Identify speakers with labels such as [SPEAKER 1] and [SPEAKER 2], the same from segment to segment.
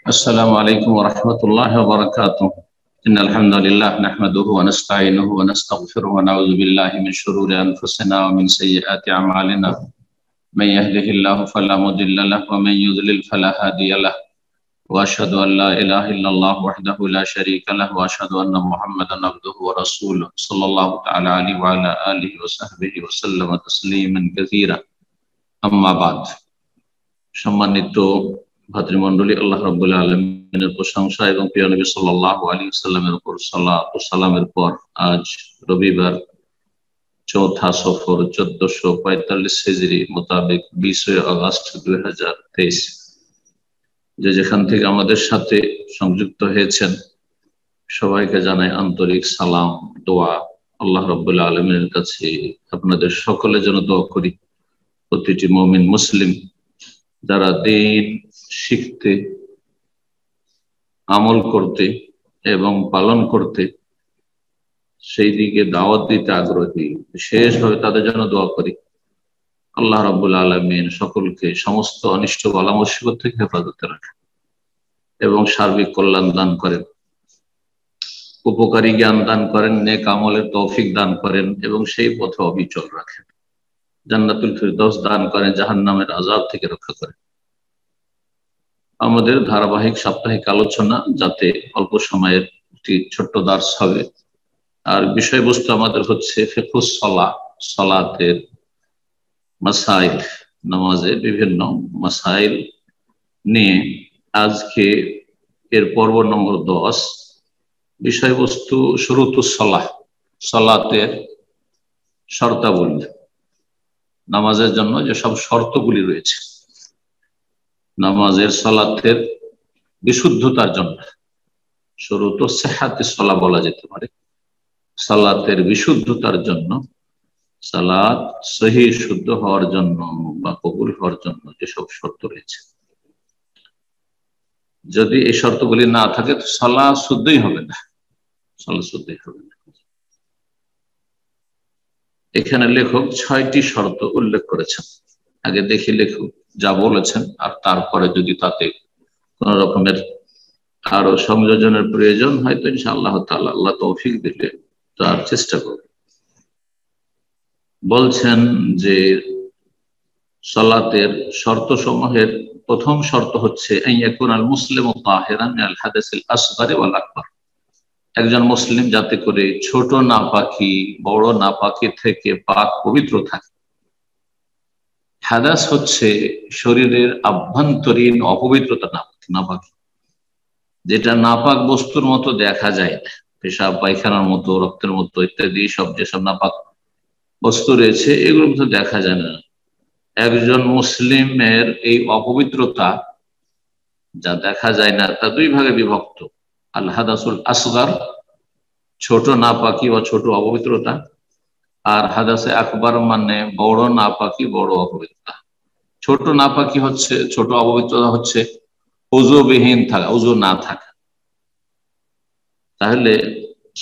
[SPEAKER 1] السلام عليكم ورحمة الله وبركاته. إن الحمد لله نحمده ونستعينه ونستغفره ونعوذ بالله من شرور أنفسنا ومن سيئات أعمالنا. من يهده الله فلا مضل له ومن يضلل فلا هادي له. وأشهد أن لا إله إلا الله وحده لا شريك له وأشهد أن محمدا عبده ورسوله صلى الله تعالى عليه وعلى آله وصحبه وسلم تسليما كثيرا. أما بعد. সম্মানিত ভাতৃমণ্ডলী, আল্লাহ রাব্বুল আলামিনের প্রশংসা এবং প্রিয় নবী সাল্লাল্লাহু আলাইহি ওয়াসাল্লামের উপর সালাত ও সালামের পর আজ রবিবার চৌথা সফর 1445 হিজরি মোতাবেক 20 আগস্ট 2023 যে যেখান থেকে আমাদের সাথে সংযুক্ত হয়েছেন সবাইকে জানাই আন্তরিক সালাম, দোয়া। আল্লাহ রাব্বুল আলামিনের কাছে আপনাদের সকলের জন্য দোয়া করি প্রতিটি মুমিন মুসলিম যারা দিন শিখতে, আমল করতে এবং পালন করতে, সেই দিকে দাওয়াত দিতে আগ্রহী, বিশেষভাবে তাদের জন্য দোয়া করি আল্লাহ রাব্বুল আলামিন সকলকে সমস্ত অনিষ্ট বালা মুসিবত থেকে হেফাজতে রাখেন এবং সার্বিক কল্যাণ দান করেন, উপকারী জ্ঞান দান করেন, নেক আমলের তৌফিক দান করেন এবং সেই পথে অবিচল রাখেন, জান্নাতুল ফিরদাউস দান করেন, জাহান্নামের আযাব থেকে রক্ষা করেন। আমাদের ধারাবাহিক সাপ্তাহিক আলোচনা, যাতে অল্প সময়ের একটি ছোট্ট দার্স হবে, আর বিষয়বস্তু আমাদের হচ্ছে ফিকহুস সালাহ, সালাতের মাসাইল, নামাজের বিভিন্ন মাসাইল নিয়ে আজকে এর পর্ব নম্বর 10। বিষয়বস্তু শুরুতুস সালাহ, সালাতের শর্তাবলী, নামাজের জন্য যেসব শর্তগুলি রয়েছে, নামাজের সালাতের বিশুদ্ধতার জন্য, শুরুতু সিহাতিস সালাহ বলা যেতে পারে, সালাতের বিশুদ্ধতার জন্য, সালাত সহি শুদ্ধ হওয়ার জন্য বা কবুল হওয়ার জন্য যেসব শর্ত রয়েছে, যদি এই শর্তগুলি না থাকে তো সালাত শুদ্ধই হবে না, সালাত শুদ্ধই হবে না। এখানে লেখক 6টি শর্ত উল্লেখ করেছেন। আগে দেখি লেখক যা বলেছেন, আর তারপরে যদি তাতে কোন রকমের আরো সংযোজনের প্রয়োজন হয় তো ইনশাআল্লাহ তাআলা আল্লাহ তৌফিক দিলে তার চেষ্টা করব। বলছেন যে সালাতের শর্ত সমূহের প্রথম শর্ত হচ্ছে আইয়াকুনাল মুসলিমু তাহিরান মিনাল হাদাসিল আসগারি ওয়াল আকবার, একজন মুসলিম যাতে করে ছোট নাপাকি বড় নাপাকি থেকে পাক পবিত্র থাকে। হাদাস হচ্ছে শরীরের আভ্যন্তরীণ অপবিত্রতা, নাপাকি, যেটা নাপাক বস্তুর মতো দেখা যায় না, পেশাব পায়খানার মতো, রক্তের মতো ইত্যাদি সব যেসব নাপাক বস্তু রয়েছে এগুলোর মতো দেখা যায় না। একজন মুসলিমের এই অপবিত্রতা যা দেখা যায় না তা দুই ভাগে বিভক্ত। আল হাদাসুল আসগার, ছোট নাপাকি বা ছোট অপবিত্রতা, আর হাদাসে আকবার মানে বড় নাপাকি, বড় অপবিত্রতা। ছোট নাপাকি হচ্ছে, ছোট অপবিত্রতা হচ্ছে ওযুবিহীন থাকা, ওযু না থাকা। তাহলে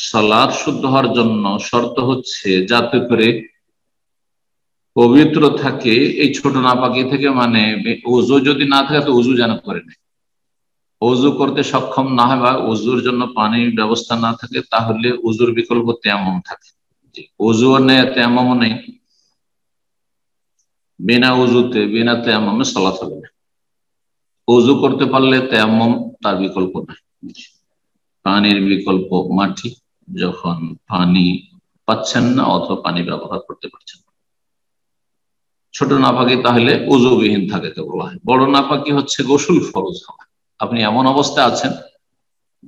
[SPEAKER 1] সালাত শুদ্ধ হওয়ার জন্য শর্ত হচ্ছে যাতে করে পবিত্র থাকে এই ছোট নাপাকি থেকে, মানে ওযু যদি না থাকে তো ওযু যেন করে নেয়। ওযু করতে সক্ষম না হয় বা ওযুর জন্য পানির ব্যবস্থা না থাকে তাহলে ওযুর বিকল্প তায়াম্মুম থাকে। ওযুও নেই, তায়াম্মুমও নেই, বিনা ওযুতে বিনা তায়াম্মুমে সালাত হবে না। ওযু করতে পারলে তায়াম্মুম তার বিকল্প নাই, পানির বিকল্প মাটি, যখন পানি পাচ্ছেন না অথবা পানি ব্যবহার করতে পারছেন না। ছোট নাপাকি তাহলে ওযুবিহীন থাকে বলা হয়। বড় নাপাকি হচ্ছে গোসল ফরজ হওয়া। আপনি এমন অবস্থায় আছেন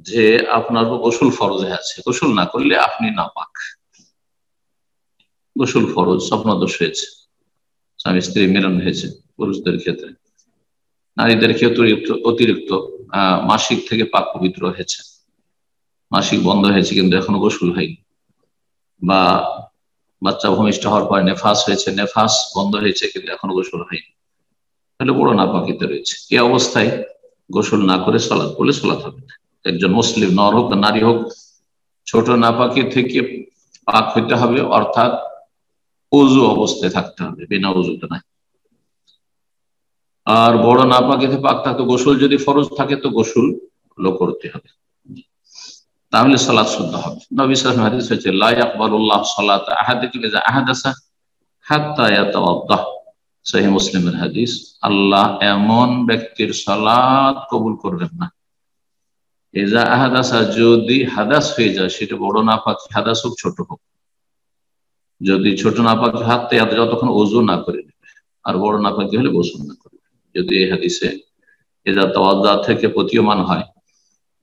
[SPEAKER 1] যে আপনার গোসল ফরজ আছে, গোসল না করলে আপনি নাপাক। গোসল ফরজ, স্বপ্নদোষ হয়েছে, স্বামী স্ত্রী মিলন হয়েছে পুরুষদের ক্ষেত্রে, নারীদের ক্ষেত্রে অতিরিক্ত মাসিক থেকে পাক পবিত্র হয়েছে, মাসিক বন্ধ হয়েছে কিন্তু এখনো গোসল হয়নি, বা বাচ্চা ভূমিষ্ঠ হওয়ার পরে নেফাস হয়েছে, নেফাস বন্ধ হয়েছে কিন্তু এখনো গোসল হয়নি, তাহলে বড় নাপাকিতে রয়েছে। এই অবস্থায় গোসল না করে সালাত পড়লে সালাত হবে না। একজন মুসলিম, নর হোক নারী হোক, ছোট নাপাকি থেকে পাক হইতে হবে, অর্থাৎ ওযু অবস্থায় থাকতে হবে, বিনা ওযুতে নাই। আর বড় নাপাকিতে পাক থাকতো গোসল যদি ফরজ থাকে তো গোসল করতে হবে, তাহলে সালাত শুদ্ধ হবে। নবী সাল্লাল্লাহু আলাইহি ওয়াসাল্লাম হাদিস হচ্ছে লা ইয়াকবালুল্লাহু সালাতা আহাদিকুম ইযা আহাদাসা হাত্তা ইয়াতাওয়াদ্দাহ, সহিহ মুসলিমের হাদিস। আল্লাহ এমন ব্যক্তির সালাত কবুল করবেন না ইযা আহাদাসা, যদি হাদাস হয়ে যায়, সেটা বড় নাপাকি হাদাস হোক ছোট হোক। যদি ছোট নাপাকি হাতে যতক্ষণ ওযু না করে নেবে, আর বড় নাপাকি হলে গোসল না করবে। যদি এই হাদিসে ইযা তাওয়াদ্দা থেকে প্রতীয়মান হয়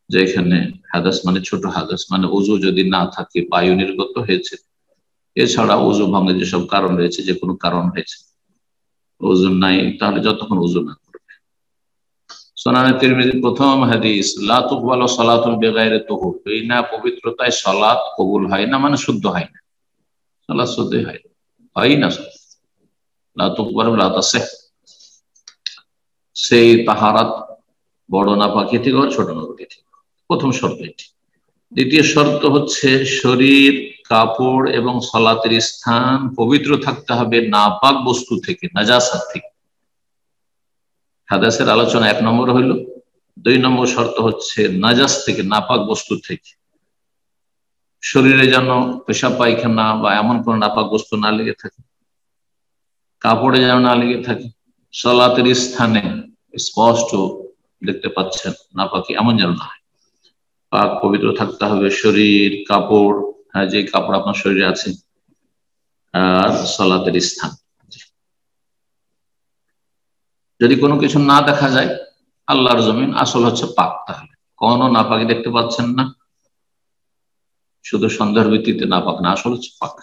[SPEAKER 1] যে এখানে হাদাস মানে ছোট হাদাস, মানে ওযু যদি না থাকে, বায়ু নির্গত হয়েছে, এছাড়া ওযু ভাঙে যেসব কারণ রয়েছে, যে কোনো কারণ হয়েছে, ওযু নাই, তাহলে যতক্ষণ ওযু না করবে। সুনানে তিরমিজির প্রথম হাদিস, লা তুকবালু সালাতুন বিগাইরি তুহুর, বিনা পবিত্রতায় সালাত কবুল হয় না, মানে শুদ্ধ হয় না, সালাত শুদ্ধ হয় না, লা তুকবালু লা তাসিহ। সেই তাহারাত বড় নাপাকি থেকে ছোট নাপাকি থেকে, প্রথম শর্ত এটি। দ্বিতীয় শর্ত হচ্ছে শরীর, কাপড় এবং সালাতের স্থান পবিত্র থাকতে হবে নাপাক বস্তু থেকে, নাজাসাত থেকে। হাদাসের আলোচনা 1 নম্বর হইল। 2 নম্বর শর্ত হচ্ছে নাজাস থেকে, নাপাক বস্তু থেকে। শরীরে যেন পেশাব পায়খানা বা এমন কোন নাপাক বস্তু না লেগে থাকে, কাপড়ে যেন না লেগে থাকে, সালাতের স্থানে স্পষ্ট দেখতে পাচ্ছেন নাপাকি, এমন যেন না হয়। পাক পবিত্র থাকতে হবে শরীর, কাপড়, হ্যাঁ যে কাপড় আপনার শরীরে আছে, আর সালাতের স্থান। যদি কোনো কিছু না দেখা যায়, আল্লাহর জমিন আসল হচ্ছে পাক, তাহলে কোনো নাপাকি দেখতে পাচ্ছেন না, শুধু সন্দেহের ভিত্তিতে নাপাক না, আসল হচ্ছে পাক।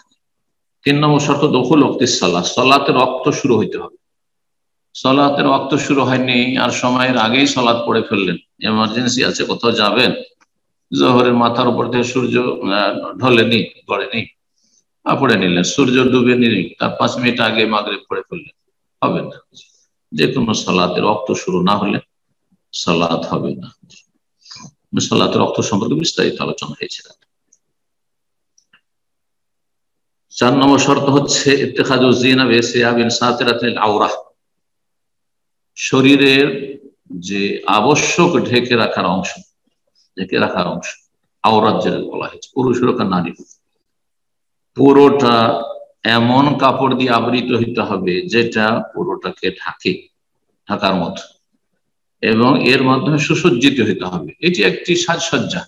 [SPEAKER 1] 3 নম্বর শর্ত দখুল ওয়াক্তিস সালাত, সালাতের ওয়াক্ত শুরু হইতে হবে। সালাতের ওয়াক্ত শুরু হয়নি আর সময়ের আগেই সালাত পড়ে ফেললেন, এমার্জেন্সি আছে, কোথাও যাবেন, জোহরের মাথার উপর থেকে সূর্য ঢলেনি, পড়েনি, পড়ে নিলেন, সূর্য ডুবে নিলেন, তার 5 মিনিট আগে মাগরিব পড়ে ফেললেন, হবে না। যে কোনো সালাতের ওয়াক্ত শুরু না হলে সালাত হবে না। সালাতের ওয়াক্ত সম্পর্কে বিস্তারিত আলোচনা হয়েছে। 4 নম্বর শর্ত হচ্ছে ইত্তেখাযু যিনা বিসিয়াবিন সাতিরাতিল আওরাহ, শরীরের যে আবশ্যক ঢেকে রাখার অংশ, আওরাত যেটা বলা হয়েছে, পুরুষ হোক আর নারী হোক, পুরোটা এমন কাপড় দিয়ে আবৃত হইতে হবে যেটা পুরোটাকে ঢাকার মতো, এবং এর মাধ্যমে সুসজ্জিত হইতে হবে। এটি একটি সাজসজ্জা।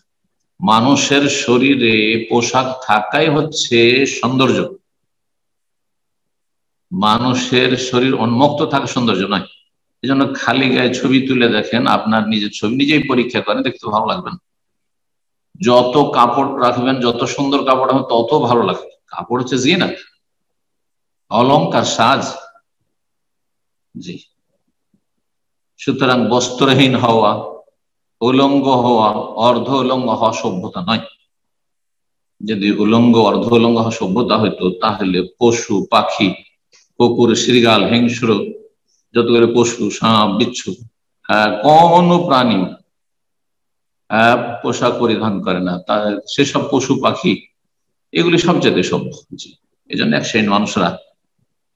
[SPEAKER 1] মানুষের শরীরে পোশাক থাকাই হচ্ছে সৌন্দর্য, মানুষের শরীর উন্মুক্ত থাকা সৌন্দর্য নয়। এই জন্য খালি গায়ে ছবি তুলে দেখেন, আপনার নিজের ছবি নিজেই পরীক্ষা করেন, দেখতে ভালো লাগবে না। যত কাপড় রাখবেন, যত সুন্দর কাপড় হবে, তত ভালো লাগবে। কাপড় হচ্ছে জিনাত, অলংকার, সাজ। জি, সুতরাং বস্ত্রহীন হওয়া, উলঙ্গ হওয়া, অর্ধ উলঙ্গ হওয়া সভ্যতা নয়। যদি উলঙ্গ, অর্ধ উলঙ্গ হওয়া সভ্যতা হইতো, তাহলে পশু পাখি, কুকুর, শৃগাল, হিংস্র, যতগুলো পশু, সাপ, বিচ্ছু, কোন প্রাণী পোশাক পরিধান করে না, সেসব পশু পাখি এগুলি সবচেয়ে সভ্য। এই জন্য এক শ্রেণীর মানুষরা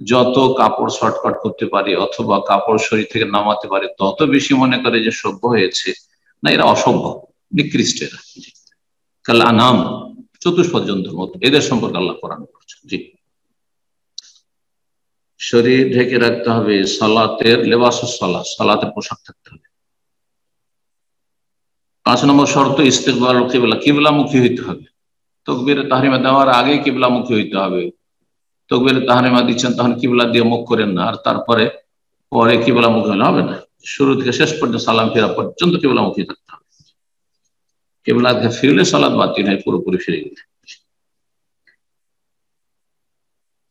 [SPEAKER 1] যত কাপড় শর্টকাট করতে পারে অথবা কাপড় শরীর থেকে নামাতে পারে, তত বেশি মনে করে যে সভ্য হয়েছে। না, এরা অসভ্য, নিকৃষ্ট। এরা কাল আনাম, চতুষ্পদ জন্তুর মতো। এদের সম্পর্কে আল্লাহ কোরআন করছেন। জি, শরীর ঢেকে রাখতে হবে, সালাতের লেবাসুস সালাত, সালাতের পোশাক থাকতে হবে। 5 নম্বর শর্ত ইস্তিকবালুল কিবলা, কিবলামুখী হইতে হবে। তাকবীরে তাহরিমা দেওয়ার আগে কিবলামুখী হইতে হবে। তাকবীরে তাহরিমা দিচ্ছেন, তখন কিবলা দিয়ে মুখ করেন না, আর তারপরে কিবলামুখী হলে হবে না। শুরু থেকে শেষ পর্যন্ত সালাম ফেরা পর্যন্ত কিবলামুখী থাকতে হবে। কিবলা ফিরলে সালাত বাতিল হয়, পুরোপুরি ফিরে গেলে।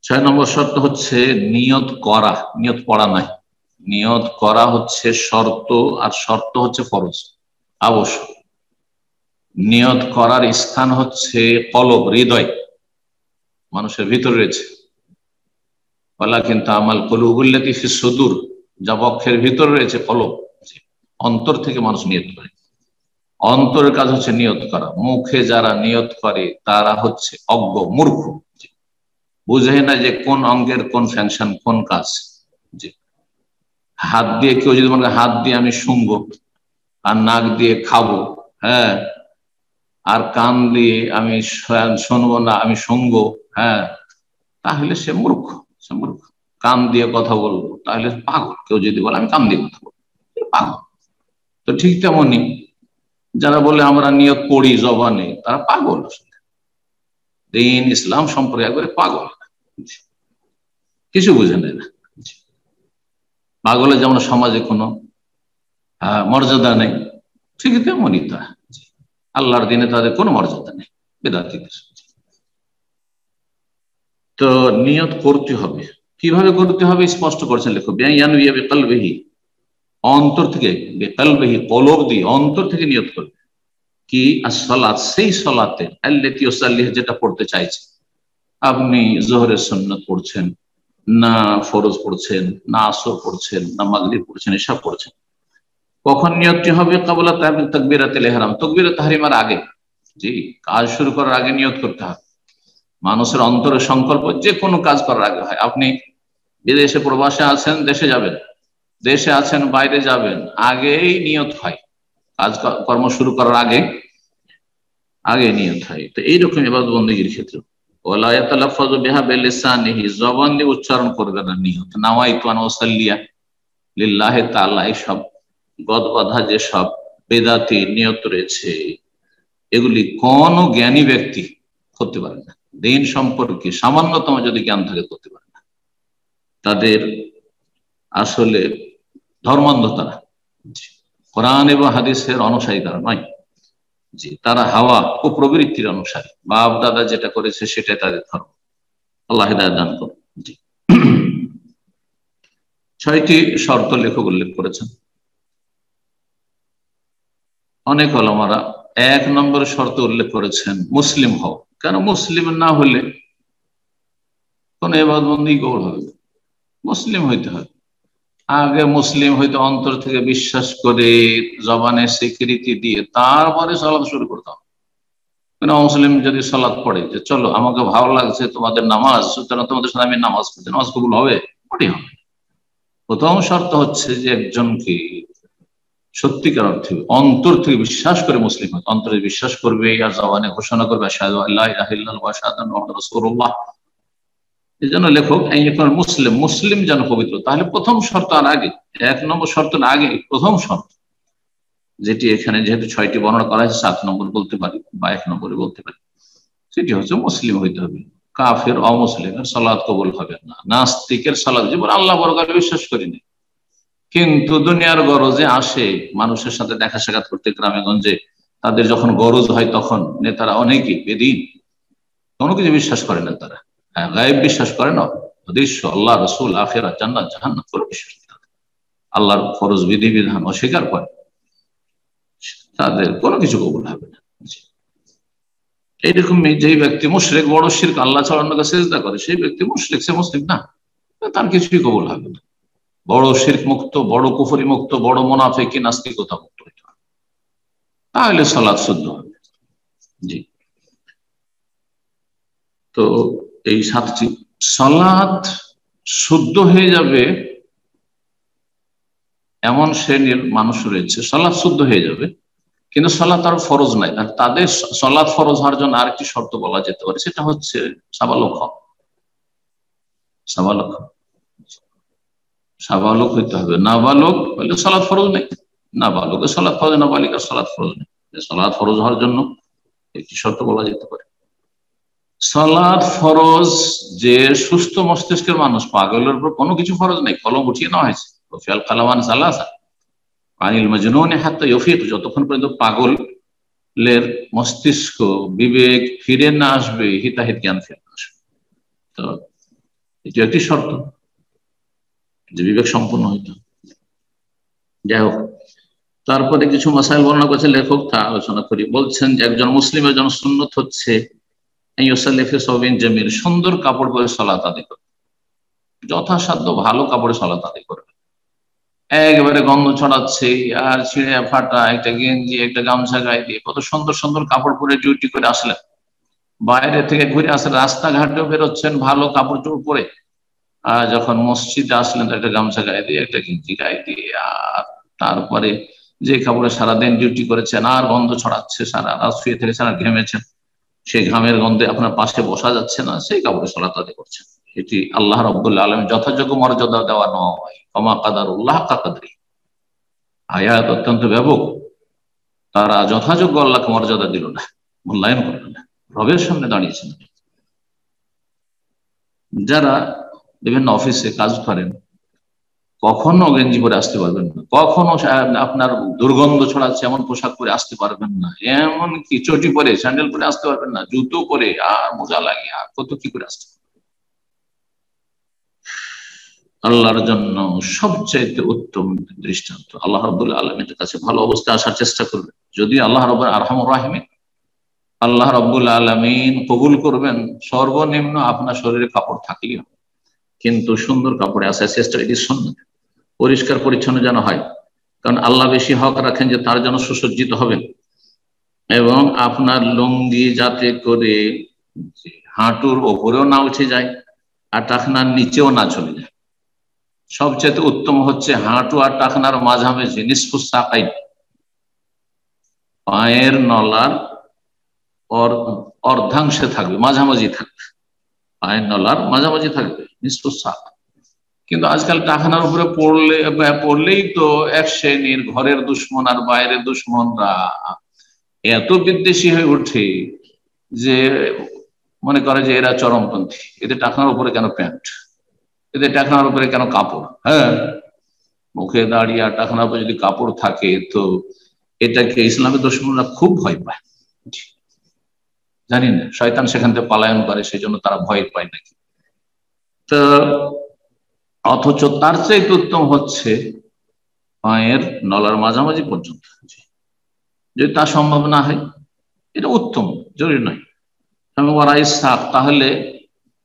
[SPEAKER 1] 6 নম্বর শর্ত হচ্ছে নিয়ত করা, নিয়ত পড়া নাই। নিয়ত করা হচ্ছে শর্ত, আর শর্ত হচ্ছে ফরজ, আবশ্যক। নিয়ত করার স্থান হচ্ছে কলব, হৃদয়, মানুষের ভিতরে রয়েছে। ওয়ালাকিন তা'মাল কুলুবুল্লাতী ফিস সুদূর, যা বক্ষের ভিতরে রয়েছে, কলব, অন্তর থেকে মানুষ নিয়ত করে। অন্তরের কাজ হচ্ছে নিয়ত করা। মুখে যারা নিয়ত করে তারা হচ্ছে অজ্ঞ, মূর্খ, বুঝে না যে কোন অঙ্গের কোন ফ্যাংশন, কোন কাজ। জি, হাত দিয়ে কেউ যদি মনে হাত দিয়ে আমি শুনবো আর নাক দিয়ে খাবো, হ্যাঁ, আর কান দিয়ে আমি শুনবো না আমি শুনবো, হ্যাঁ, তাহলে সে মূর্খ, সে মূর্খ। কান দিয়ে কথা বলবো তাহলে পাগল। কেউ যদি বলে আমি কান দিয়ে কথা বলবো, পাগল। তো ঠিক তেমনি যারা বলে আমরা নিয়ত পড়ি জবানে, তারা পাগল। দিন ইসলাম সম্পর্কে একবারে পাগল, কিছু বুঝে নেয় না। পাগলের যেমন সমাজে কোনো মর্যাদা নেই, ঠিক তেমনই তা আল্লাহর দিনে তাদের কোনো মর্যাদা নেই, বেদাতীদের। তো নিয়ত করতে হবে, কিভাবে করতে হবে স্পষ্ট করছেন লেখক, বিকলবিহি, অন্তর থেকে, বিকলবিহি কলব দিয়ে অন্তর থেকে নিয়ত করবে। কি as-সালাত, সেই সালাতে আল্লাতী ইউসাল্লিহা, যেটা পড়তে চাইছে। আপনি জোহরের সুন্নাত পড়ছেন, না ফরজ পড়ছেন, না আসর পড়ছেন, না মাগরিব পড়ছেন, এসব পড়ছেন। কখন নিয়তটি হবে? ক্বাবলা তাকবীরাতুল ইহরাম, তাকবীরাতুত তাহরিমার আগে। জি, কাজ শুরু করার আগে নিয়ত করতে হবে। মানুষের অন্তরের সংকল্প যে কোনো কাজ করার আগে হয়। আপনি বিদেশে প্রবাসে আছেন, দেশে যাবেন, দেশে আছেন বাইরে যাবেন, আগেই নিয়ত হয়। কাজ কর্ম শুরু করার আগে আগে নিয়ত হয়। তো এইরকম ইবাদত বন্দেগীর ক্ষেত্রে ওয়ালা ইয়াতালাফাযু বিহা বিলিসানিহি, জবান দিয়ে উচ্চারণ করবে না নিয়ত। নাওয়াইতু আন উসাল্লিয়া লিল্লাহি তাআলা, এইসব গদবাধা যেসব বেদাতি নিয়ত রয়েছে, এগুলি কোন জ্ঞানী ব্যক্তি করতে পারে না। দিন সম্পর্কে সামান্যতম যদি জ্ঞান থাকে করতে পারে না। তাদের আসলে ধর্মান্ধ তারা, কোরআন এবং হাদিসের অনুসারী তারা নয়। জি, তারা হাওয়া ও প্রবৃত্তির অনুসারী, বাপ দাদা যেটা করেছে সেটাই তাদের ধর্ম। আল্লাহ হিদায়াত দান করুন। জি, 6টি শর্ত লেখক উল্লেখ করেছেন। অনেক ওলামারা 1 নম্বর শর্ত উল্লেখ করেছেন মুসলিম হও। কেন? মুসলিম না হলে কোন ইবাদত বন্দেগী কবুল হবে না, মুসলিম হইতে হবে। আগে মুসলিম হইতে অন্তর থেকে বিশ্বাস করে জবানে স্বীকৃতি দিয়ে তারপরে সালাত শুরু করতে হবে। মুসলিম যদি সালাত পড়ে যে চলো আমাকে ভালো লাগছে তোমাদের নামাজ, সুতরাং তোমাদের সাথে আমি নামাজ পড়ছি, নামাজ কবুল হবে? মোটেই হবে। প্রথম শর্ত হচ্ছে যে একজনকে সত্যিকার অর্থে অন্তর থেকে বিশ্বাস করে মুসলিম হয়, অন্তরে বিশ্বাস করবে আর জবানে ঘোষণা করবে আশহাদু আল্লা ইলাহা ইল্লাল্লাহ ওয়া আশহাদু আন্না মুহাম্মাদার রাসূলুল্লাহ। এই জন্য লেখক মুসলিম, মুসলিম যেন পবিত্র। তাহলে প্রথম শর্ত আর আগে, 1 নম্বর শর্ত না আগে প্রথম শর্ত, যেটি এখানে যেহেতু 6টি বর্ণনা করা হয়েছে 7 নম্বর বলতে পারি বা 1 নম্বরে বলতে পারি, সেটি হচ্ছে মুসলিম হইতে হবে। কাফের অমুসলিমের সালাত কবুল হবে না। নাস্তিকের সালাত, যেমন আল্লাহ পরকালে বিশ্বাস করিনি কিন্তু দুনিয়ার গরজে আসে মানুষের সাথে দেখা সাক্ষাৎ করতে গ্রামে গঞ্জে, তাদের যখন গরজ হয় তখন নেতারা অনেকেই বেদিন, কোনো কিছু বিশ্বাস করে না তারা। হ্যাঁ, গায়েব বিশ্বাস করে না, দৃশ্য আল্লাহ রসুল আখিরাত জান্নাত জাহান্নাম করে বিশ্বাস করে, আল্লাহর ফরজ বিধিবিধান অস্বীকার করে, তাদের কোনো কিছু কবুল হবে না। এইরকম যেই ব্যক্তি মুশরিক, বড় শিরক, আল্লাহ ছাড়া অন্যকে সিজদা করে, সেই ব্যক্তি মুশরিক, সে মুসলিম না, তার কিছুই কবুল হবে না। বড় শিরক মুক্ত, বড় কুফরি মুক্ত, বড় মুনাফিকি নাস্তিকতা মুক্ত হইতে হবে, তাহলে সালাত শুদ্ধ হবে। জি, তো এই 7টি সালাত শুদ্ধ হয়ে যাবে এমন শ্রেণীর মানুষ রয়েছে, সালাত শুদ্ধ হয়ে যাবে কিন্তু সালাত আর ফরজ নাই। আর তাদের সালাত ফরজ হওয়ার জন্য আরেকটি শর্ত বলা যেতে পারে, সেটা হচ্ছে সাবালক হওয়া। সাবালক, সাবালক হইতে হবে। নাবালক হলে সালাত ফরজ নেই, নাবালকের সালাত ফরজ, নাবালিকার সালাত ফরজ নেই। সালাত ফরজ হওয়ার জন্য একটি শর্ত বলা যেতে পারে। সালাত ফরজ যে সুস্থ মস্তিষ্কের মানুষ, পাগলের উপর কোনো কিছু ফরজ নেই, কলম উঠিয়ে নেওয়া হয়েছে। রফিয়াল কালামান সালাসা আনিল মাজনুন হাত্তা ইউফিক, যতক্ষণ পর্যন্ত পাগলের মস্তিষ্ক বিবেক ফিরে না আসবে, হিতাহিত জ্ঞান ফিরে না আসবে। তো এটি একটি শর্ত যে বিবেক সম্পন্ন হইতে হবে। যাই হোক, তারপরে কিছু মাসাইল বর্ণনা করেছেন লেখক, তা আলোচনা করি। বলছেন যে একজন মুসলিমের জন্য সুন্নত হচ্ছে জামিল, সুন্দর কাপড় পরে সালাত আদায় করবে, যথাসাধ্য ভালো কাপড়ে সালাত আদায় করবে। একেবারে গন্ধ ছড়াচ্ছে আর ছিঁড়ে ফাটা একটা গেঞ্জি একটা গামছা গায়ে দিয়ে কত সুন্দর সুন্দর কাপড় পরে ডিউটি করে আসলেন, বাইরে থেকে ঘুরে আসলেন, রাস্তাঘাটেও বেরোচ্ছেন ভালো কাপড় চোপড় পরে, যখন মসজিদে আসলেন একটা গামছা গায়ে দিয়ে, একটা গেঞ্জি গায়ে দিয়ে, আর তারপরে যে কাপড়ে সারাদিন ডিউটি করেছেন আর গন্ধ ছড়াচ্ছে, সারা রাত শুয়ে থেকেছেন আর ঘেমেছেন, সেই ঘামের গন্ধে আপনার পাশে বসা যাচ্ছে না, সেই কাপড়ে সালাত আদায় করছেন। এটি আল্লাহ রাব্বুল আলামিন যথাযোগ্য মর্যাদা দেওয়া নয়। কমা কাদারুল্লাহ হাক্কা কাদরি, আয়াত অত্যন্ত ব্যাপক। তারা যথাযোগ্য আল্লাহকে মর্যাদা দিল না, মূল্যায়ন করল না, রবের সামনে দাঁড়িয়েছেন। যারা বিভিন্ন অফিসে কাজ করেন, কখনো গেঞ্জি পরে আসতে পারবেন না, কখনো আপনার দুর্গন্ধ ছড়াচ্ছে এমন পোশাক পরে আসতে পারবেন না, এমন কি চটি পরে স্যান্ডেল পরে আসতে পারবেন না, জুতো পরে আর মোজা লাগিয়ে আর কত কি করে আসতে। আল্লাহর জন্য সবচাইতে উত্তম দৃষ্টান্ত। আল্লাহ রাব্বুল আলামিনের কাছে ভালো অবস্থায় আসার চেষ্টা করবেন। যদি আল্লাহ রাব্বুল আরহামুর রাহিমিন, আল্লাহ রাব্বুল আলামিন কবুল করবেন, সর্বনিম্ন আপনার শরীরে কাপড় থাকলেও কিন্তু সুন্দর কাপড়ে আসার চেষ্টা, এটি সুন্নাত, পরিষ্কার পরিচ্ছন্ন যেন হয়। কারণ আল্লাহ বেশি হক রাখেন যে তার জন্য সুসজ্জিত হবেন, এবং আপনার লুঙ্গি যাতে করে হাঁটুর ওপরেও না উঠে যায় আর টাকনার নিচেও না চলে যায়। সবচেয়ে উত্তম হচ্ছে হাঁটু আর টাকনার মাঝামাঝি, নিসফুস সাকাইন, পায়ের নলার অর্ধাংশে থাকবে, মাঝামাঝি থাকবে, পায়ের নলার মাঝামাঝি থাকবে, নিসফুস সাক। কিন্তু আজকাল টাকনার উপরে পড়লেই তো এক শ্রেণীর ঘরের দুশ্মন আর বাইরের দুশ্মনরা এত বিদ্বেষী হয়ে ওঠে যে মনে করে যে এরা চরমপন্থী, এদের টাকনার উপরে কেন প্যান্ট, এদের টাকনার উপরে কেন কাপড়। হ্যাঁ, মুখে দাঁড়িয়ে আর টাকনার উপরে যদি কাপড় থাকে তো এটাকে ইসলামের দুশমনরা খুব ভয় পায়। জানি না, শয়তান সেখান থেকে পালায়ন করে, সেই জন্য তারা ভয় পায় নাকি। তো অথচ তার চাইতে উত্তম হচ্ছে পায়ের নলার মাঝামাঝি পর্যন্ত, যদি তা সম্ভব না হয় এটা উত্তম, জরুরি নয়। তাহলে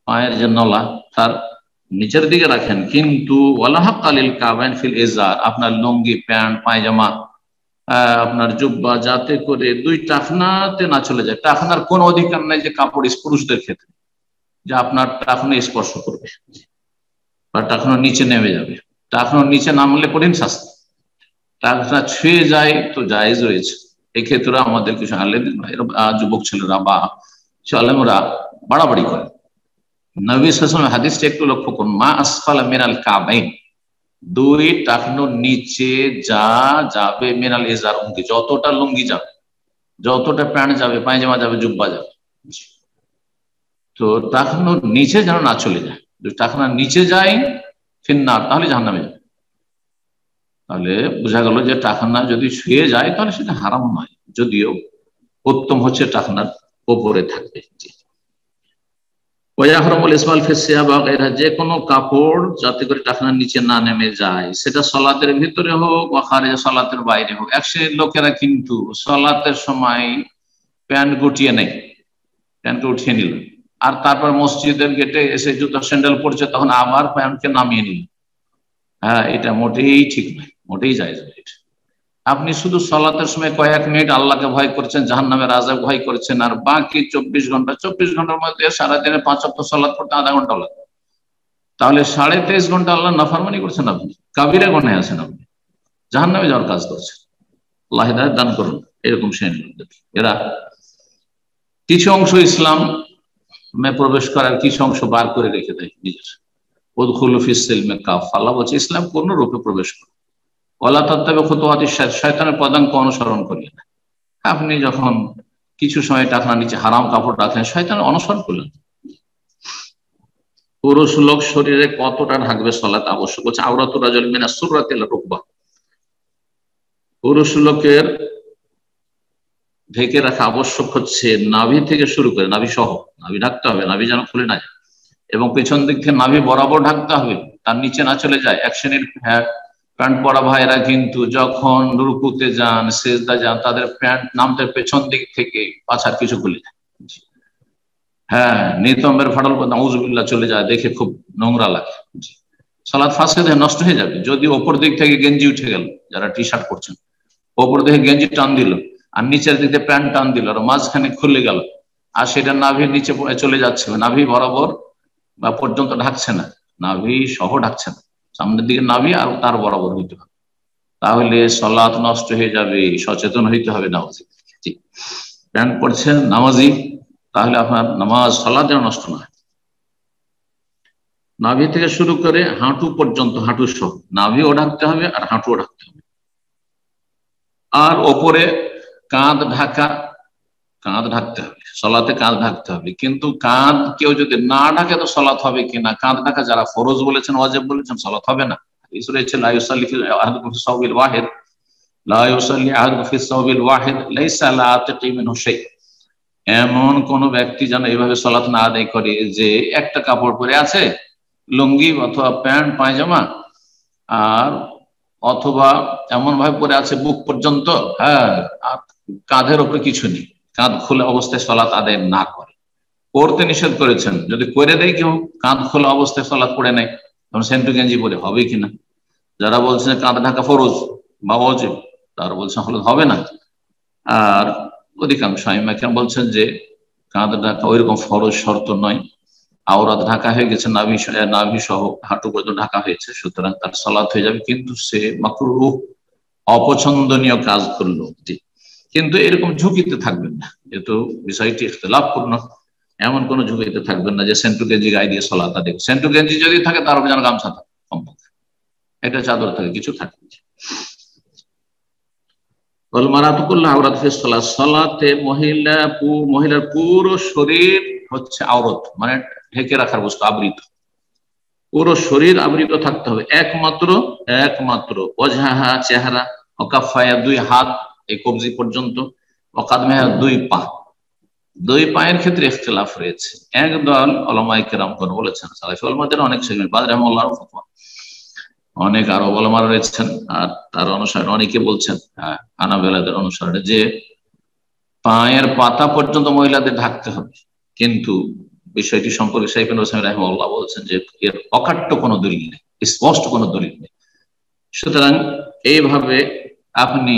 [SPEAKER 1] পায়ের যে নলা তার নিচের দিকে রাখেন, কিন্তু আপনার লুঙ্গি, প্যান্ট, পায়জামা, আপনার জুব্বা যাতে করে দুই টাকনাতে না চলে যায়। টাকনার কোন অধিকার নাই যে কাপড় পুরুষদের ক্ষেত্রে যে আপনার টাকনা স্পর্শ করবে বা টাকনার নিচে নেমে যাবে। টাকনার নিচে নামলে কঠিন শাস্তি, টাকনা ছুঁয়ে যায় তো জায়েজ রয়েছে। এই ক্ষেত্রে আমাদের কিছু যুবক ছেলেরা বা আলেমরা বাড়াবাড়ি করে। নবী সাল্লাল্লাহু আলাইহি ওয়াসাল্লাম হাদিসটা একটু লক্ষ্য করুন, মা আসফালা মিনাল কাবাইন, দুই টাকনোর নিচে যা যাবে, মিনাল ইজার, লুঙ্গি, যতটা লুঙ্গি যাবে, যতটা প্যান্ট যাবে, পায়জামা যাবে, জুব্বা যাবে, তো টাকনোর নিচে যেন না চলে যায়। যদি টাকনার নিচে যায় ফিন্নার, তাহলে জাহান্নামে যাবে। তাহলে বোঝা গেল যে টাকনা যদি ছুঁয়ে যায় তাহলে সেটা হারাম নয়, যদিও উত্তম হচ্ছে টাকনার ওপরে থাকবে। যে কোনো কাপড় যাতে করে টাকনার নিচে না নেমে যায়, সেটা সলাতের ভিতরে হোক বা খারিজে সলাতের বাইরে হোক। এক শ্রেণীর লোকেরা কিন্তু সলাতের সময় প্যান্ট গুটিয়ে নেই, প্যান্টকে উঠিয়ে নিল, আর তারপর মসজিদের গেটে এসে জুতো স্যান্ডেল পড়ছে তখন আবার প্যান্টকে নামিয়ে নিল। হ্যাঁ, এটা মোটেই ঠিক নয়, মোটেই জায়েজ নয়। আপনি শুধু সলাতের সময় কয়েক মিনিট আল্লাহকে ভয় করছেন, জাহান্নামের আযাব ভয় করছেন, আর বাকি 24 ঘন্টার মধ্যে সারাদিনে 5 ওয়াক্ত সলাত করতে আধা ঘন্টা লাগে, তাহলে 23.5 ঘন্টা আল্লাহ নাফরমানি করছেন, আপনি কাবিরা গুনাহে আছেন, আপনি জাহান্নামে যাওয়ার কাজ করছেন। আল্লাহ হিদায়াত দান করুন এরকম শ্রেণীর লোকদের। এরা কিছু অংশ ইসলাম প্রবেশ করার, কিছু অংশ বার করে রেখে দেয় নিজের। উদখুলু ফিস সিলমি কাফা, আল্লাহ বলছে ইসলাম পূর্ণরূপে প্রবেশ করুন। শয়তানের পদাঙ্ক অনুসরণ করিয়ে না। আপনি যখন কিছু সময় টাকনার নিচে হারাম কাপড় রাখলেন, শয়তানের অনুসরণ করলেন। পুরুষ লোক শরীরে কতটা ঢাকবে সলাত আবশ্যক হচ্ছে, আওরাতুর রাজুল মিনাস সুররাতি ইলা রুকবা, পুরুষ লোকের ঢেকে রাখা আবশ্যক হচ্ছে নাভি থেকে শুরু করে, নাভি সহ, নাভি ঢাকতে হবে, নাভি যেন খুলে না যায়, এবং পেছন দিক থেকে নাভি বরাবর ঢাকতে হবে, তার নিচে না চলে যায়। এক শ্রেণীর প্যান্ট পরা ভাইরা কিন্তু যখন রুকুতে যান, সেজদা যান, তাদের প্যান্ট নামতে পেছন দিক থেকে পাছার কিছু খুলে যায়। হ্যাঁ, নিতম্বের ফাটল নাউজুবিল্লাহ চলে যায়, দেখে খুব নোংরা লাগে। সালাত ফাসেদ হয়ে নষ্ট হয়ে যাবে। যদি ওপর দিক থেকে গেঞ্জি উঠে গেল, যারা টি শার্ট পরছেন, ওপর দিকে গেঞ্জি টান দিল আর নিচের দিকে প্যান্ট টান দিল আর মাঝখানে খুলে গেল, আর সেটা নাভির নিচে চলে যাচ্ছে, নাভি বরাবর বা পর্যন্ত ঢাকছে না, নাভি সহ ঢাকছেন, সামনের দিকে নাভি আর তার বরাবর হইতে হবে, তাহলে সালাত নষ্ট হয়ে যাবে, সচেতন হইতে হবে নামাজি। ঠিক, প্যান্ট পরছেন নামাজি, তাহলে আপনার নামাজ সালাত যেন নষ্ট না হয়। নাভি থেকে শুরু করে হাঁটু পর্যন্ত, হাঁটু সহ নাভিও ঢাকতে হবে আর হাঁটুও ঢাকতে হবে। আর ওপরে কাঁধ ঢাকা, কাঁধ ঢাকতে হবে, সলাতে কাঁধ ঢাকতে হবে। কিন্তু কাঁধ কেউ যদি না ঢাকে তো সলাত হবে কিনা? কাঁধ ঢাকা যারা ফরজ বলেছেন, ওয়াজিব বলেছেন, সলাত হবে না। এমন কোন ব্যক্তি যেন এইভাবে সলাত না আদায় করে যে একটা কাপড় পরে আছে, লুঙ্গি অথবা প্যান্ট পায়জামা, আর অথবা এমন ভাবে পরে আছে বুক পর্যন্ত, হ্যাঁ, আর কাঁধের উপরে কিছু নেই, কাঁধ খোলা অবস্থায় সলাত আদায় না করে। করতে নিষেধ করেছেন, যদি করে দেয় কেউ কাঁধ খোলা অবস্থায় সলাত পড়ে নেয়, তখন সেন্টু গেঞ্জি পরে হবে কিনা? যারা বলছেন কাঁধ ঢাকা ফরজ বা ওয়াজিব, তারা বলছেন হলে হবে না। আর অধিকাংশ আইম্মা বলছেন যে কাঁধ ঢাকা ওইরকম ফরজ শর্ত নয়, আওরাত ঢাকা হয়ে গেছে, নাভি সহ হাঁটু পর্যন্ত ঢাকা হয়েছে, সুতরাং তার সালাত হয়ে যাবে। কিন্তু সে মাকরুহ, অপছন্দনীয় কাজ করলো, কিন্তু এরকম ঝুঁকিতে থাকবেন না, যেহেতু বিষয়টি ইখতিলাফপূর্ণ। এমন কোন ঝুঁকিতে থাকবেন না যে সেন্টু গেঞ্জি গায়ে দিয়ে সলাত আদায়। সেন্টু গেঞ্জি যদি থাকে তার উপর যেন গামছা থাকে, কমপক্ষে এটা চাদর থাকে, কিছু থাকে। সালাতে মহিলার পুরো শরীর হচ্ছে আওরত, মানে ঢেকে রাখার বস্তু, আবৃত, পুরো শরীর আবৃত থাকতে হবে। একমাত্র একমাত্র ওজহাহা, চেহারা, ওকাফায়া, দুই হাত এই কবজি পর্যন্ত, ওকাদমেহা, দুই পা। দুই পায়ের ক্ষেত্রে ইখতিলাফ রয়েছে। একদল উলামায়ে কেরাম বলেছেন, সালাফি উলামাদের অনেক সেগমেন্ট, বাদ রাহিমাহুল্লাহর ফতোয়া, অনেক আরো উলামা রয়েছেন, আর তার অনুসারে অনেকে বলছেন, হানাফিদের অনুসারে, যে পায়ের পাতা পর্যন্ত মহিলাদের ঢাকতে হবে। কিন্তু বিষয়টি সম্পর্কে শাইখ ইবনে উসাইমিন রাহিমাহুল্লাহ বলছেন যে এর অকাট্য কোনো দলিল নেই, স্পষ্ট কোনো দলিল নেই। সুতরাং এইভাবে আপনি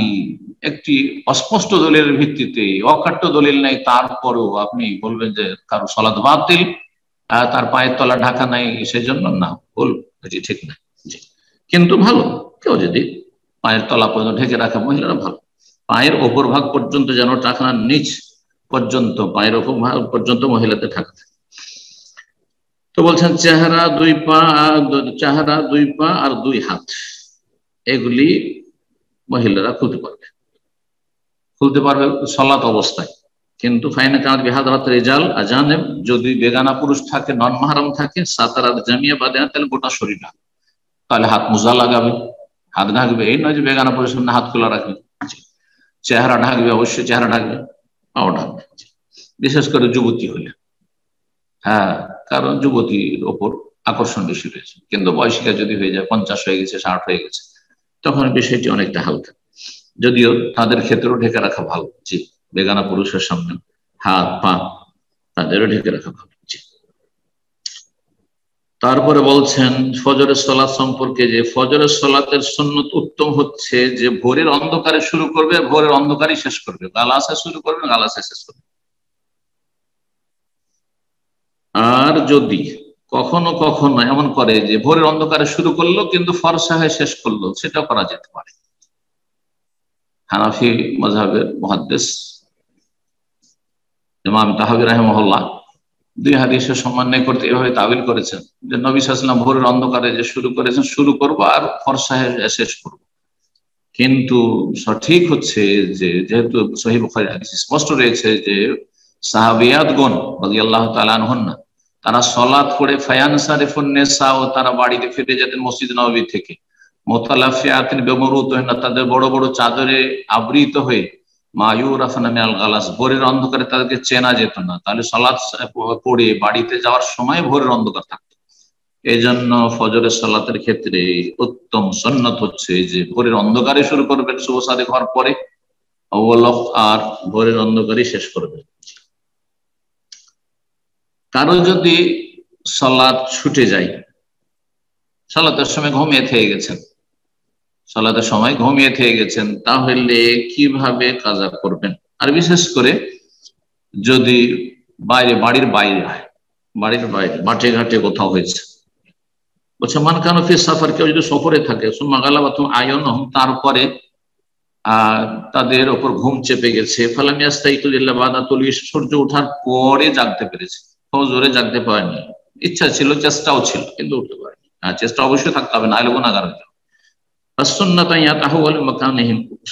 [SPEAKER 1] একটি অস্পষ্ট দলিলের ভিত্তিতে, অকাট্য দলিল নেই, তারপরেও আপনি বলবেন যে কারো সালাত বাতিল, তার পায়ের তলা ঢাকা নাই, সেই জন্য না, ভুল, এটি ঠিক না। কিন্তু ভালো, কেউ যদি পায়ের তলা পর্যন্ত ঢেকে রাখে, মহিলারা ভালো, পায়ের ওপর ভাগ পর্যন্ত যেন টাকনার নিচ পর্যন্ত, পায়ের ওপর ভাগ পর্যন্ত মহিলাদের ঢাকা। তো বলছেন চেহারা, দুই পা, চেহারা, দুই পা আর দুই হাত, এগুলি মহিলারা খুলতে পারবে, খুলতে পারবে সালাত অবস্থায়। কিন্তু ফাইনা কানাত বিহাদরাত রিজাল আজানেব, যদি বেগানা পুরুষ থাকে, নন মাহরাম থাকে, সাতারাত জামিয়া বাদে, তাহলে গোটা শরীর ঢাকবে, তাহলে হাত মোজা লাগাবে, হাত ঢাকবে। এই নয় যে বেগানা পুরুষের সামনে হাত খোলা রাখবে। চেহারা ঢাকবে, অবশ্যই চেহারা ঢাকবে, পাও ঢাকবে, বিশেষ করে যুবতী হলে, হ্যাঁ, কারণ যুবতীর ওপর আকর্ষণ বেশি রয়েছে। কিন্তু বয়সিকা যদি হয়ে যায়, 50 হয়ে গেছে, 60 হয়ে গেছে, তখন বিষয়টি অনেকটা হালকা, যদিও তাদের ক্ষেত্রেও ঢেকে রাখা ভালো। জি, বেগানা পুরুষের সামনে হাত পা তাদেরও ঢেকে রাখা ভালো। জি। তারপরে বলছেন ফজরের সালাত সম্পর্কে, যে ফজরের সালাতের সুন্নত উত্তম হচ্ছে যে ভোরের অন্ধকারে শুরু করবে, ভোরের অন্ধকারই শেষ করবে, গালাসে শুরু করবে, গালাসে শেষ করবে। আর যদি কখনো কখনো এমন করে যে ভোরের অন্ধকারে শুরু করলো কিন্তু ফরসা হয়ে শেষ করলো, সেটা করা যেতে পারে। হানাফি মাযহাবের মুহাদ্দিস ইমাম তাহাবী রাহিমাহুল্লাহ দুই হাদিসের সমন্বয় করতে এভাবে তাবিল করেছেন যে নবী সাল্লাল্লাহু আলাইহি ওয়াসাল্লাম ভোরের অন্ধকারে যে শুরু করেছেন, শুরু করব আর ফরসা হয়ে শেষ করব। কিন্তু সঠিক হচ্ছে যে যেহেতু সহিহ বুখারী হাদিস স্পষ্ট রয়েছে যে সাহাবিয়াতগণ রাদিয়াল্লাহু তাআলা আনহুন্না, তারা সালাত পড়ে ফায়ানসারিফুন নিসা, ও তারা বাড়িতে ফিরে যেতেন মসজিদ নববী থেকে, মুতালাফিয়াতিন বিমুরুতিহিন্না, তাদের বড় বড় চাদরে আবৃত হয়ে, মায়ুরাফনা মিনাল গালাস, ভোরের অন্ধকারে তাদেরকে চেনা যেত না। তাহলে সালাত পড়ে বাড়িতে যাওয়ার সময় ভোরের অন্ধকার থাকতো। এই জন্য ফজরের সালাতের ক্ষেত্রে উত্তম সুন্নত হচ্ছে যে ভোরের অন্ধকারে শুরু করবেন, শুভ সাদেক হওয়ার পরে, আর ভোরের অন্ধকারে শেষ করবেন। কারো যদি সালাত ছুটে যায়, সালাতের সময় ঘুমিয়ে থেকে গেছেন, সালাতের সময় ঘুমিয়ে থেকে গেছেন, তাহলে কিভাবে কাজা করবেন? আর বিশেষ করে যদি বাইরে, বাড়ির বাইরে হয়, বাড়ির বাইরে মাঠে ঘাটে কোথাও হয়েছে, বলছে মান কানু ফি সাফার, কেউ যদি সফরে থাকে, সুম্মা গালাবাতুহুম আয়ুনুহুম, তারপরে তাদের ওপর ঘুম চেপে গেছে, ফালাম ইয়াস্তাইকু ইল্লা বাদা তুলি, সূর্য ওঠার পরে জাগতে পেরেছে, ফজরে জাগতে পারেনি, ইচ্ছা ছিল, চেষ্টাও ছিল, কিন্তু উঠতে পারেনি। চেষ্টা অবশ্যই থাকতে হবে, না হলে গুনাহগার হয়ে যাবে।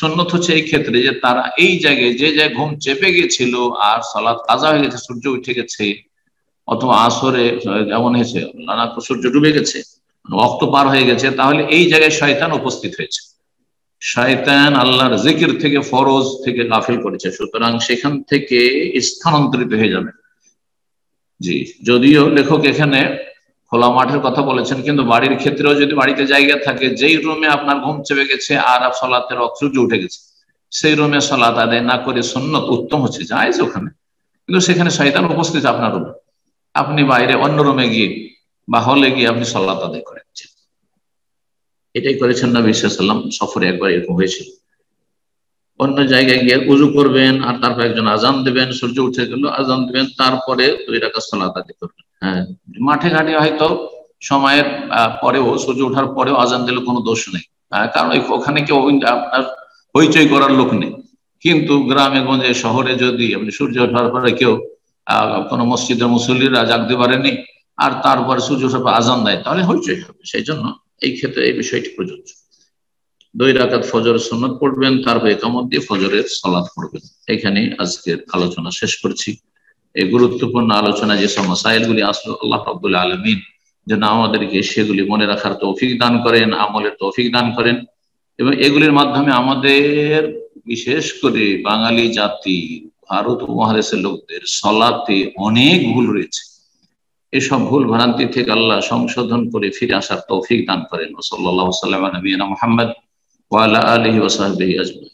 [SPEAKER 1] সুন্নত হচ্ছে এই ক্ষেত্রে যে তারা এই জায়গায়, যে জায়গায় ঘুম চেপে গেছিল আর সালাত কাজা হয়ে গেছে, সূর্য উঠে গেছে, অথবা আসরে যেমন হয়েছে সূর্য ডুবে গেছে, ওয়াক্ত পার হয়ে গেছে, তাহলে এই জায়গায় শয়তান উপস্থিত হয়েছে, শয়তান আল্লাহর জিকির থেকে, ফরজ থেকে গাফিল করেছে, সুতরাং সেখান থেকে স্থানান্তরিত হয়ে যাবে। জি, যদিও লেখক এখানে খোলা মাঠের কথা বলেছেন, কিন্তু বাড়ির ক্ষেত্রেও যদি বাড়িতে জায়গা থাকে, যেই রুমে আপনার ঘুম চেপে গেছে আর সালাতের সূর্য উঠে গেছে, সেই রুমে সালাত আদায় না করে সুন্নত উত্তম হচ্ছে, জায়েজ ওখানে, কিন্তু সেখানে শয়তান উপস্থিত আপনার রুমে, আপনি বাইরে অন্য রুমে গিয়ে বা হলে গিয়ে আপনি সালাত আদায় করেছেন। এটাই করেছেন নবী সাল্লাল্লাহু আলাইহি ওয়াসাল্লাম, সফরে একবার এরকম হয়েছিল। অন্য জায়গায় গিয়ে উযু করবেন আর তারপর একজন আজান দেবেন, সূর্য উঠে গেল, আজান দেবেন, তারপরে 2 রাকাত সালাত আদায় করবেন। হ্যাঁ, মাঠে ঘাটে হয়তো সময়ের পরেও, সূর্য ওঠার পরেও আজান দিলে কোনো দোষ নেই, কারণ ওখানে কেউ আপনার হইচই করার লোক নেই। কিন্তু গ্রামে গঞ্জে শহরে যদি আপনি সূর্য ওঠার পরে কেউ কোনো মসজিদের মুসল্লিরা জাগতে পারেনি আর তারপরে সূর্য ওঠার পর আজান দেয়, তাহলে হইচই হবে। সেই জন্য এই ক্ষেত্রে এই বিষয়টি প্রযোজ্য। 2 রাকাত ফজরের সুন্নত পড়বেন, তারপর ইকামত দিয়ে ফজরের সালাত পড়বেন। এখানে আজকের আলোচনা শেষ করছি। এই গুরুত্বপূর্ণ আলোচনা যে সব মাসাইলগুলি আসলো, আল্লাহ রাব্বুল আলামিন যেন আমাদেরকে সেগুলি মনে রাখার তৌফিক দান করেন, আমলের তৌফিক দান করেন, এবং এগুলির মাধ্যমে আমাদের, বিশেষ করে বাঙালি জাতি, ভারত উপমহাদেশের লোকদের সালাতে অনেক ভুল রয়েছে, এসব ভুল ভ্রান্তি থেকে আল্লাহ সংশোধন করে ফিরে আসার তৌফিক দান করেন। সাল্লাল্লাহু আলাইহি ওয়া সাল্লাম নবিয়িনা মুহাম্মদ ওয়া আলা আলিহি ওয়া সাহবিহি আজমাইন।